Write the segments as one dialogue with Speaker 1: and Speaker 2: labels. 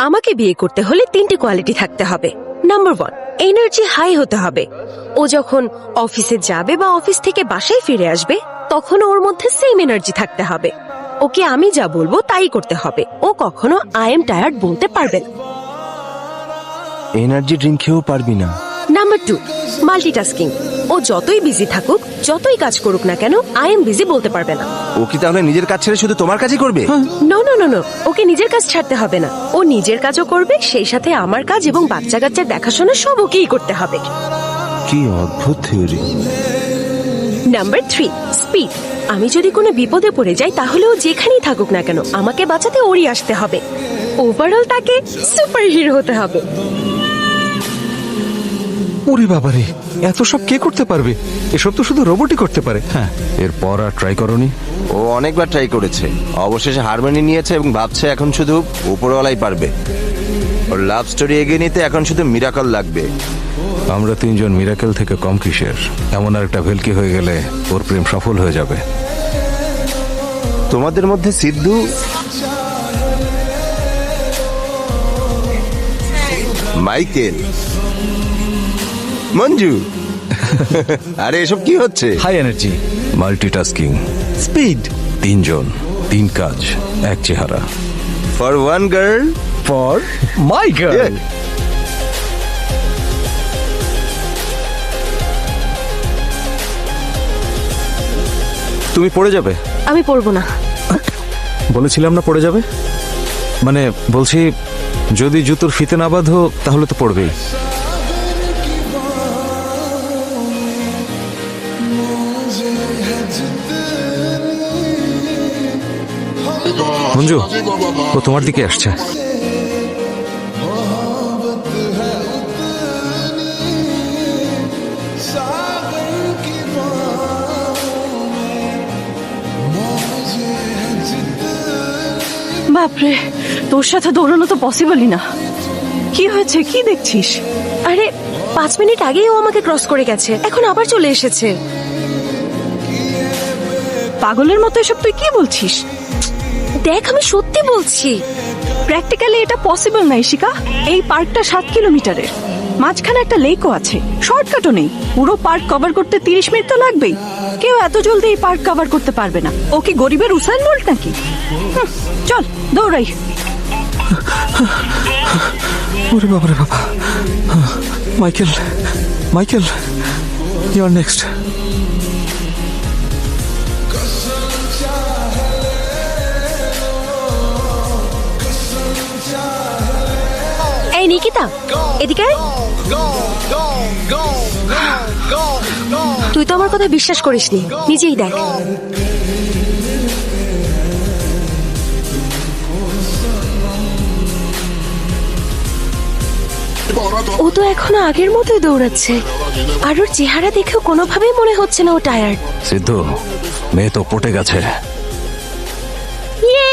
Speaker 1: আমাকে বিয়ে করতে হলে 3টি কোয়ালিটি থাকতে হবে। নাম্বার 1, এনার্জি হাই হতে হবে। ও যখন অফিসে যাবে বা অফিস থেকে বাসায় ফিরে আসবে তখন ওর মধ্যে সেম এনার্জি থাকতে হবে। ওকে আমি যা বলবো তাই করতে হবে। ও কখনো আই এম টায়ার্ড বলতে পারবে না।
Speaker 2: এনার্জি ড্রিঙ্ক খেয়েও পারবি না।
Speaker 1: Number 2, multitasking. ও যতই বিজি থাকুক, যতই কাজ করুক না কেন, আই এম বিজি বলতে পারবে না।
Speaker 2: ও কি তাহলে নিজের কাজ ছেড়ে শুধু তোমার কাজই করবে?
Speaker 1: নো নো নো নো, ওকে নিজের কাজ ছাড়তে হবে না। ও নিজের কাজও করবে, সেই সাথে আমার কাজ এবং বাচ্চা কাচ্চার দেখাশোনা সব ওকেই করতে হবে।
Speaker 2: কি অদ্ভুত থিওরি।
Speaker 1: Number 3, speed. আমি যদি কোনো বিপদে পড়ে যাই তাহলে ও যেখানেই থাকুক না কেন আমাকে বাঁচাতে ওরই আসতে হবে। ওভারঅল তাকে সুপার হিরো হতে হবে।
Speaker 3: ওরে বাবারে, এত সব কে করতে পারবে? এসব তো শুধু রোবটই করতে পারে।
Speaker 4: হ্যাঁ, এরপর আর ট্রাই করনি?
Speaker 2: ও অনেকবার ট্রাই করেছে, অবশেষে হার মেনে নিয়েছে এবং ভাবছে এখন শুধু উপরওয়ালাই পারবে। ওর লাভ স্টোরি এগিয়ে নিতে এখন শুধু মিরাকল লাগবে।
Speaker 4: আমরা 3 জন মিরাকেল থেকে কম কিসের? এমন আর একটা ভেলকি হয়ে গেলে ওর প্রেম সফল হয়ে যাবে।
Speaker 2: তোমাদের মধ্যে সিদ্ধু, মাইকেল, মঞ্জু। আরে এসব কি হচ্ছে?
Speaker 4: High energy, multitasking,
Speaker 3: speed.
Speaker 4: 3 জন, 3 কাজ, 1 চেহারা।
Speaker 2: For one girl,
Speaker 3: for my girl.
Speaker 4: তুমি পড়ে যাবে।
Speaker 1: আমি পড়বো না।
Speaker 4: বলেছিলাম না পড়ে যাবে। মানে বলছি, যদি জুতোর ফিতে না বাঁধো তাহলে তো পড়বেই। মঞ্জু, ও তোমার দিকে আসছে।
Speaker 5: বাপরে, তোর সাথে দৌড়ানো তো পসিবলই না। কি হয়েছে, কি দেখছিস?
Speaker 1: আরে 5 মিনিট আগেই ও আমাকে ক্রস করে গেছে, এখন আবার চলে এসেছে।
Speaker 5: পাগলের মতো এসব তুই কি বলছিস?
Speaker 1: দেখ, আমি সত্যি বলছি।
Speaker 5: প্র্যাকটিক্যালি এটা পসিবল না ইশিকা। এই পার্কটা 7 কিলোমিটারের, মাঝখানে একটা লেকও আছে, শর্টকাটও নেই। পুরো পার্ক কভার করতে 30 মিনিট তো লাগবেই। কেউ এত জলদি এই পার্ক কভার করতে পারবে না। ও কি গরিবের উসাইন বোল্ট নাকি? চল দৌড়াই।
Speaker 3: ওরে বাবারে বাবা। Michael, Michael, you are next.
Speaker 1: এই নিকিতা, এদিকে আয়। তুই তো আমার কথা বিশ্বাস করিসনি, নিজেই দেখ। ও তো এখনো আগের মতোই দৌড়াচ্ছে, আর ওর চেহারা দেখেও কোনোভাবেই মনে হচ্ছে না ও টায়ার্ড।
Speaker 4: সিদ্ধু, মেয়ে তো পটে গেছে।
Speaker 1: ইয়ে!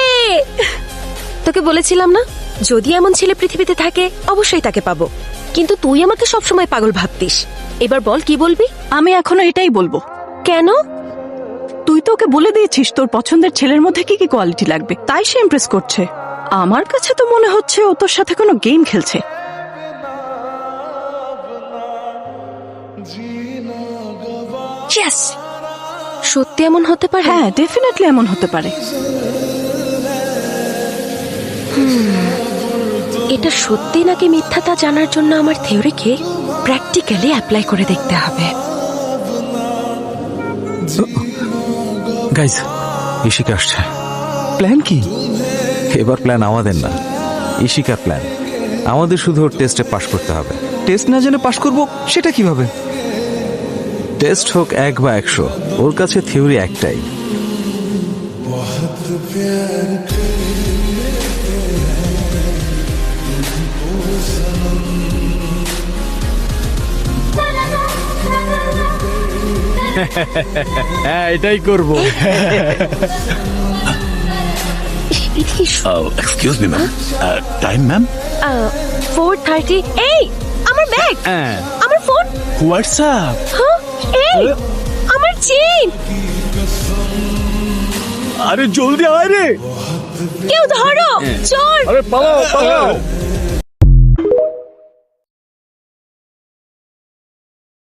Speaker 1: তোকে বলেছিলাম না, যদি এমন ছেলে পৃথিবীতে থাকে অবশ্যই তাকে পাবো। কিন্তু তুই আমাকে সবসময় পাগল ভাবতিস। এবার বল, কি বলবি?
Speaker 5: আমি এখনো এটাই বলবো।
Speaker 1: কেন?
Speaker 5: তুই তো ওকে বলে দিয়েছিস তোর পছন্দের ছেলের মধ্যে কি কি কোয়ালিটি লাগবে, তাই সে ইমপ্রেস করছে। আমার কাছে তো মনে হচ্ছে ও তোর সাথে কোনো গেম খেলছে।
Speaker 1: Yes! সত্যি এমন হতে পারে?
Speaker 5: হ্যাঁ, ডেফিনেটলি এমন হতে পারে।
Speaker 1: এটা সত্যি নাকি মিথ্যা তা জানার জন্য আমার থিওরিকে প্র্যাকটিক্যালি অ্যাপ্লাই করে দেখতে হবে।
Speaker 4: গাইস, ইশিকা আসছে।
Speaker 3: প্ল্যান কি?
Speaker 4: এবার প্ল্যান আমাদের না, ইশিকার প্ল্যান। আমাদের শুধু ওর টেস্টে পাশ করতে হবে।
Speaker 3: টেস্ট না জেনে পাশ করব সেটা কিভাবে?
Speaker 4: টেস্ট হোক 1 বা 100, ওর কাছে থিওরি একটাই।
Speaker 6: হ্যাঁ, এটাই করব।
Speaker 7: Excuse me ma'am, time ma'am?
Speaker 1: 4:30। এই আমার ব্যাগ, আমার ফোন,
Speaker 7: হোয়াটসঅ্যাপ।
Speaker 1: হ্যাঁ, এই আমার চেইন।
Speaker 6: আরে জলদি আয় রে,
Speaker 1: কেউ ধরো, চল।
Speaker 6: আরে পালাও পালাও।